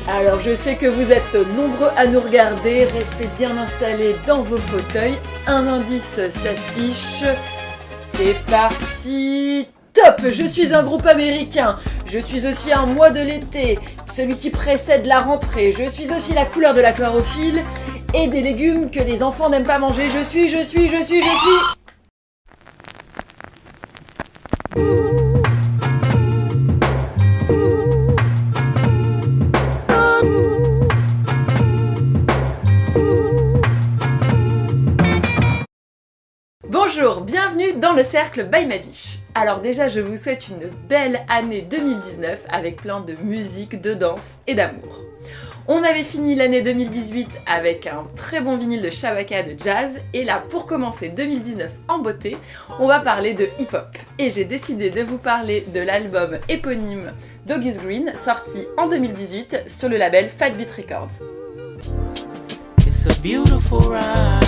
Alors je sais que vous êtes nombreux à nous regarder, restez bien installés dans vos fauteuils. Un indice s'affiche. C'est parti. Top! Je suis un groupe américain. Je suis aussi un mois de l'été, celui qui précède la rentrée. Je suis aussi la couleur de la chlorophylle et des légumes que les enfants n'aiment pas manger. Je suis. Bonjour, bienvenue dans le cercle by ma biche. Alors déjà, je vous souhaite une belle année 2019 avec plein de musique, de danse et d'amour. On avait fini l'année 2018 avec un très bon vinyle de Shabaka de jazz, et là, pour commencer 2019 en beauté, on va parler de hip-hop. Et j'ai décidé de vous parler de l'album éponyme d'August Green, sorti en 2018 sur le label Fat Beat Records. It's a beautiful ride.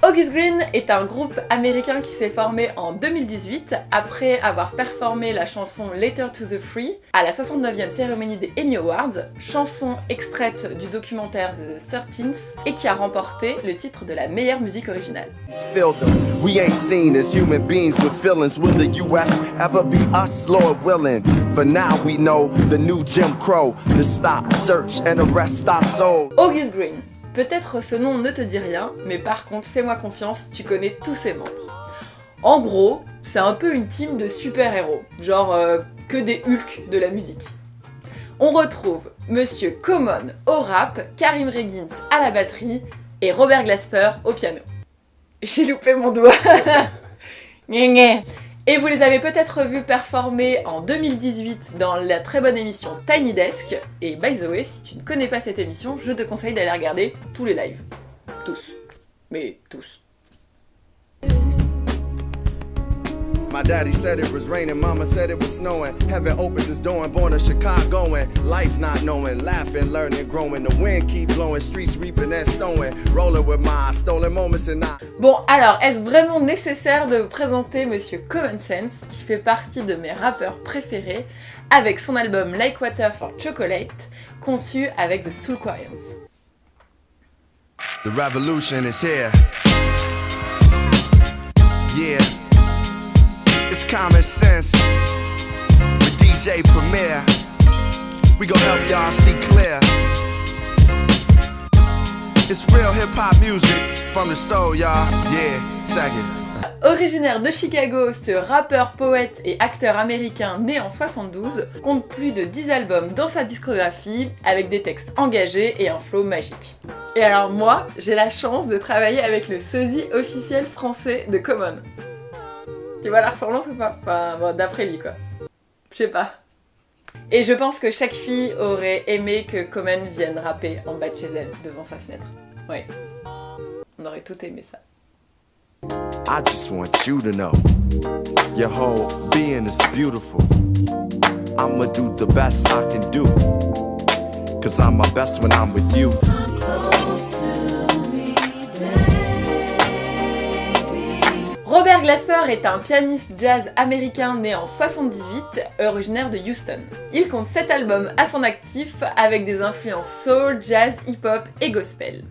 August Green est un groupe américain qui s'est formé en 2018 après avoir performé la chanson Letter to the Free à la 69e cérémonie des Emmy Awards, chanson extraite du documentaire The 13th et qui a remporté le titre de la meilleure musique originale. We ain't seen as human beings with feelings. Will the US ever be us, Lord willing? For now we know the new Jim Crow, the stop, search and arrest our soul. August Green. Peut-être ce nom ne te dit rien, mais par contre, fais-moi confiance, tu connais tous ses membres. En gros, c'est un peu une team de super-héros, genre que des Hulk de la musique. On retrouve Monsieur Common au rap, Karim Reggins à la batterie et Robert Glasper au piano. J'ai loupé mon doigt. Et vous les avez peut-être vus performer en 2018 dans la très bonne émission Tiny Desk. Et by the way, si tu ne connais pas cette émission, je te conseille d'aller regarder tous les lives. Tous. Mais tous. My daddy said it was raining, mama said it was snowing. Heaven opened its door and born a Chicagoan. Life not knowing, laughing, learning, growing. The wind keep blowing, streets reaping and sowing. Rolling with my stolen moments and I... Bon, alors, est-ce vraiment nécessaire de présenter Monsieur Common Sense, qui fait partie de mes rappeurs préférés, avec son album Like Water for Chocolate, conçu avec The Soul Quarians. The revolution is here. Yeah. It's common sense with DJ Premier. We gon' help y'all see clear. It's real hip-hop music from the soul, y'all. Yeah, check it. Originaire de Chicago, ce rappeur, poète et acteur américain né en 72 compte plus de 10 albums dans sa discographie avec des textes engagés et un flow magique. Et alors moi, j'ai la chance de travailler avec le sosie officiel français de Common. Tu vois la ressemblance ou pas? Enfin, bon, d'après lui quoi. Je sais pas. Et je pense que chaque fille aurait aimé que Common vienne rapper en bas de chez elle, devant sa fenêtre. Ouais. On aurait tout aimé ça. I just want you to know your whole being is beautiful. I'ma do the best I can do, 'cause I'm my best when I'm with you. Robert Glasper est un pianiste jazz américain né en 78, originaire de Houston. Il compte 7 albums à son actif avec des influences soul, jazz, hip-hop et gospel.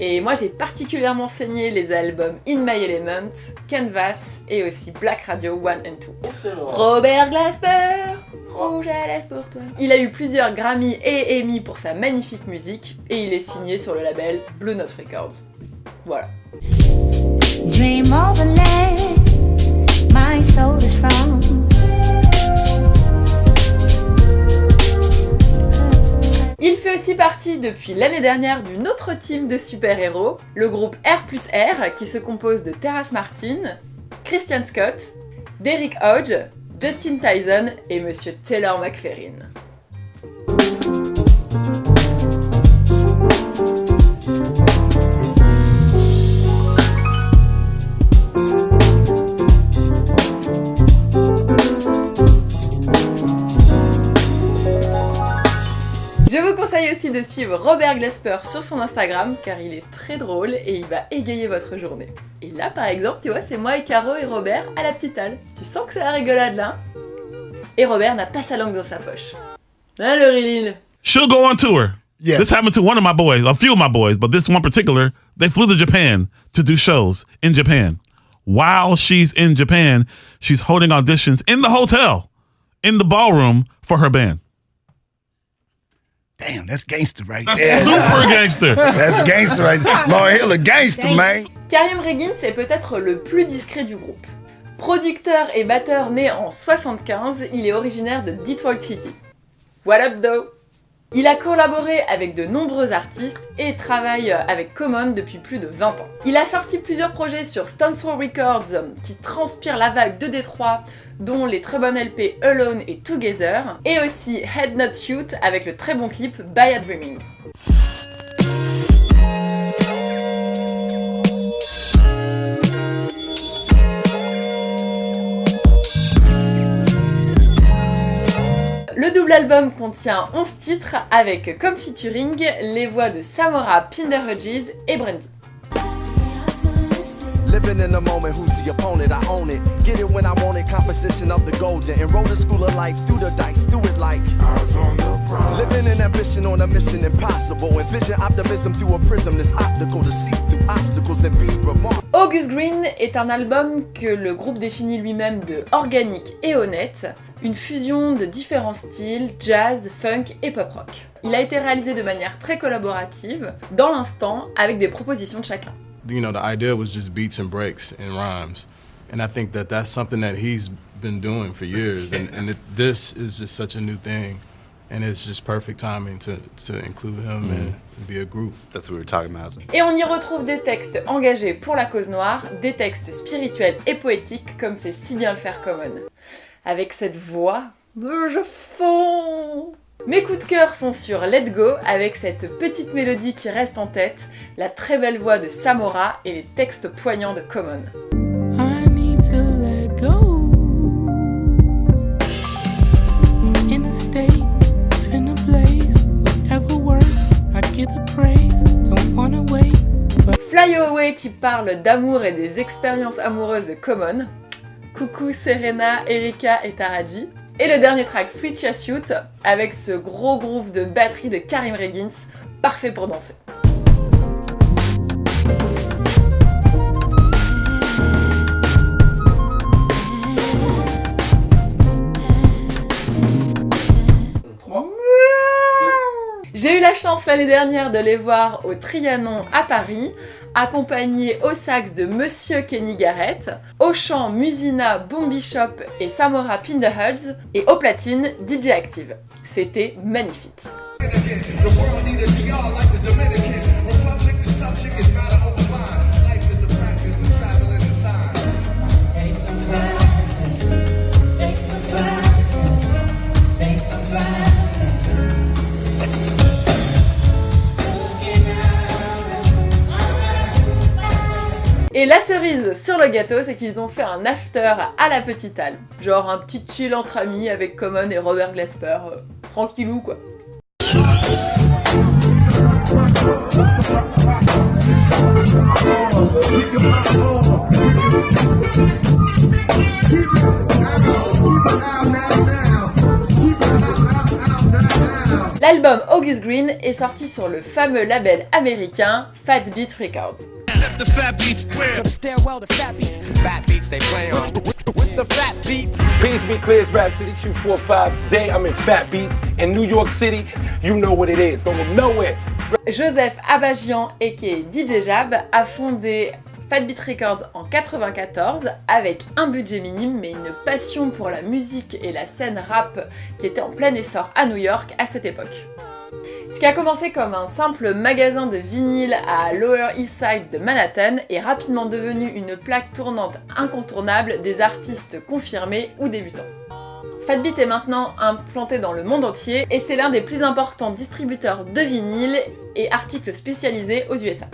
Et moi j'ai particulièrement saigné les albums In My Element, Canvas et aussi Black Radio 1 and 2. Robert Glasper, rouge à lèvres pour toi. Il a eu plusieurs Grammy et Emmy pour sa magnifique musique et il est signé sur le label Blue Note Records. Voilà. Dream overlay, my soul is from. Il fait aussi partie depuis l'année dernière d'une autre team de super-héros, le groupe R+R, qui se compose de Terrace Martin, Christian Scott, Derrick Hodge, Justin Tyson et Monsieur Taylor McFerrin. Je vous conseille aussi de suivre Robert Glasper sur son Instagram car il est très drôle et il va égayer votre journée. Et là par exemple, tu vois, c'est moi et Caro et Robert à la petite halle. Tu sens que c'est la rigolade là? Et Robert n'a pas sa langue dans sa poche. Hein, le Rilin? She'll go on tour. Yeah. This happened to one of my boys, a few of my boys, but this one particular, they flew to Japan to do shows in Japan. While she's in Japan, she's holding auditions in the hotel, in the ballroom for her band. Damn, that's gangster right That's there. super gangster. That's gangster right there. Lauryn Hill a gangster, man. Karim Reggins est peut-être le plus discret du groupe. Producteur et batteur né en 75, il est originaire de Detroit City. What up though? Il a collaboré avec de nombreux artistes et travaille avec Common depuis plus de 20 ans. Il a sorti plusieurs projets sur Stone Throw Records qui transpirent la vague de Détroit, dont les très bonnes LP Alone et Together, et aussi Head Not Shoot avec le très bon clip By a Dreaming. Le double album contient 11 titres avec comme featuring les voix de Samora Pinderhudges et Brandy. Living in the moment, who's the opponent? I own it. Get it when I want it. Composition of the golden. Enroll the school of life through the dice. Do it like eyes on the prize. Living in ambition on a mission impossible. Envision optimism through a prism that's optical to see through obstacles and be remarkable. August Green est un album que le groupe définit lui-même de organique et honnête, une fusion de différents styles, jazz, funk et pop rock. Il a été réalisé de manière très collaborative, dans l'instant, avec des propositions de chacun. You know, the idea was just beats and breaks and rhymes. And I think that that's something that he's been doing for years. And this is just such a new thing. And it's just perfect timing to include him and be a group. That's what we were talking about. Et on y retrouve des textes engagés pour la cause noire, des textes spirituels et poétiques, comme sait si bien le faire Common. Avec cette voix, je fonds. Mes coups de cœur sont sur Let Go, avec cette petite mélodie qui reste en tête, la très belle voix de Samora et les textes poignants de Common. I need to let go. In a state, in a place, whatever word, I get the praise. Don't wanna wait. Fly Away qui parle d'amour et des expériences amoureuses de Common. Coucou Serena, Erika et Taraji. Et le dernier track, Switch Ya Suit, avec ce gros groove de batterie de Karim Reggins, parfait pour danser. J'ai eu la chance l'année dernière de les voir au Trianon à Paris, accompagnés au sax de Monsieur Kenny Garrett, au chant Musina, Boom Bishop et Samora Pinderhudges, et au platine DJ Active. C'était magnifique. Et la cerise sur le gâteau, c'est qu'ils ont fait un after à la Petite Halle. Genre un petit chill entre amis avec Common et Robert Glasper. Tranquillou quoi. L'album August Green est sorti sur le fameux label américain Fat Beat Records. The fat beats, the stairwell, the fat beats they play on. With the fat beat. Peace be clear, it's Rap City 245. Today I'm in Fat Beats in New York City. You know what it is. Don't go nowhere. Joseph Abajian, aka DJ Jab, a fondé Fat Beat Records en 94 avec un budget minime mais une passion pour la musique et la scène rap qui était en plein essor à New York à cette époque. Ce qui a commencé comme un simple magasin de vinyle à Lower East Side de Manhattan est rapidement devenu une plaque tournante incontournable des artistes confirmés ou débutants. Fat Beat est maintenant implanté dans le monde entier et c'est l'un des plus importants distributeurs de vinyle et articles spécialisés aux USA.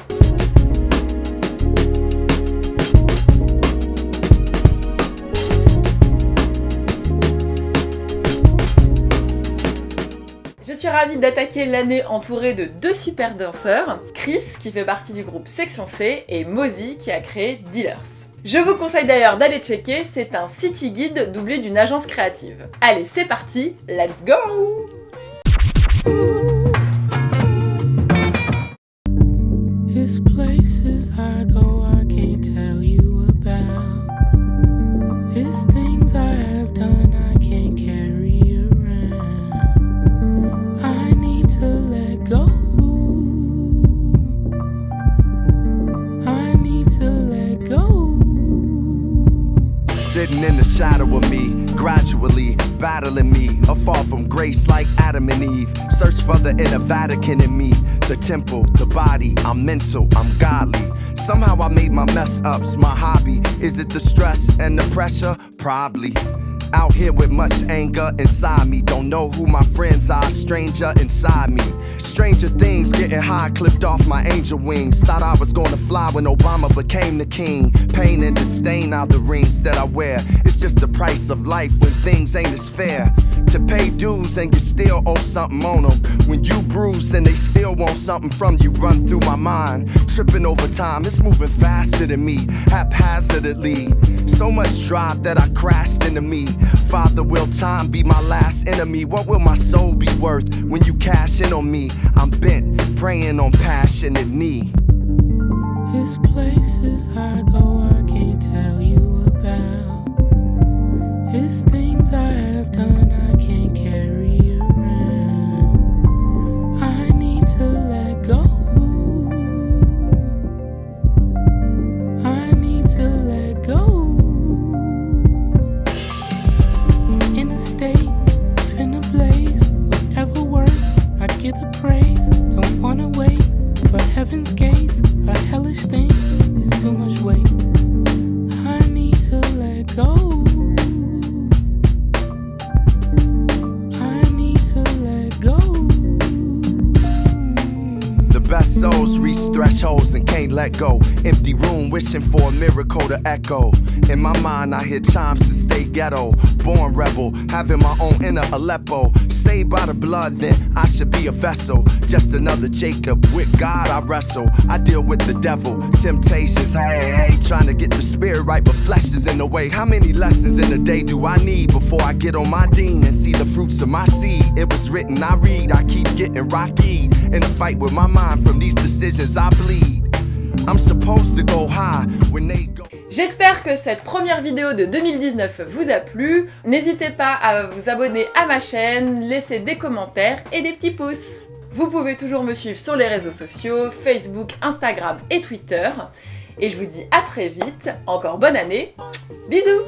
Je suis ravie d'attaquer l'année entourée de 2 super danseurs, Chris qui fait partie du groupe Section C et Mozzy qui a créé Dealers. Je vous conseille d'ailleurs d'aller checker, c'est un city guide doublé d'une agence créative. Allez, c'est parti, let's go! It's places I go I can't tell you about. It's things I have done I can't carry around. I need to let go. I need to let go. Sitting in the shadow of me, gradually battling me, afar from grace like Adam and Eve. Search for the inner Vatican in me, the temple, the body. I'm mental, I'm godly. Somehow I made my mess ups my hobby. Is it the stress and the pressure? Probably. Out here with much anger inside me. Don't know who my friends are, stranger inside me. Stranger things, getting high, clipped off my angel wings. Thought I was gonna fly when Obama became the king. Pain and disdain are the rings that I wear. It's just the price of life when things ain't as fair. To pay dues and you still owe something on them. When you bruise and they still want something from you, run through my mind. Tripping over time, it's moving faster than me, haphazardly. So much drive that I crashed into me. Father, will time be my last enemy? What will my soul be worth when you cash in on me? I'm bent, praying on passionate knee. It's places I go I can't tell you about. It's things I have done I can't carry around. I need to let go. I need to let go. In a state, in a place, whatever word, I get the praise. Don't wanna wait for heaven's gates, a hellish thing, it's too much weight. I need to let go. I need to let go. The best souls reach thresholds and can't let go. Empty room wishing for a miracle to echo. In my mind I hear times to stay ghetto. Born rebel, having my own inner Aleppo. Saved by the blood, then I should be a vessel. Just another Jacob, with God I wrestle. I deal with the devil, temptations, hey, trying to get the spirit right, but flesh is in the way. How many lessons in a day do I need before I get on my dean and see the fruits of my seed? It was written, I read, I keep getting rocky. In a fight with my mind, from these decisions I bleed. I'm supposed to go high when they go. J'espère que cette première vidéo de 2019 vous a plu. N'hésitez pas à vous abonner à ma chaîne, laisser des commentaires et des petits pouces. Vous pouvez toujours me suivre sur les réseaux sociaux, Facebook, Instagram et Twitter. Et je vous dis à très vite, encore bonne année, bisous!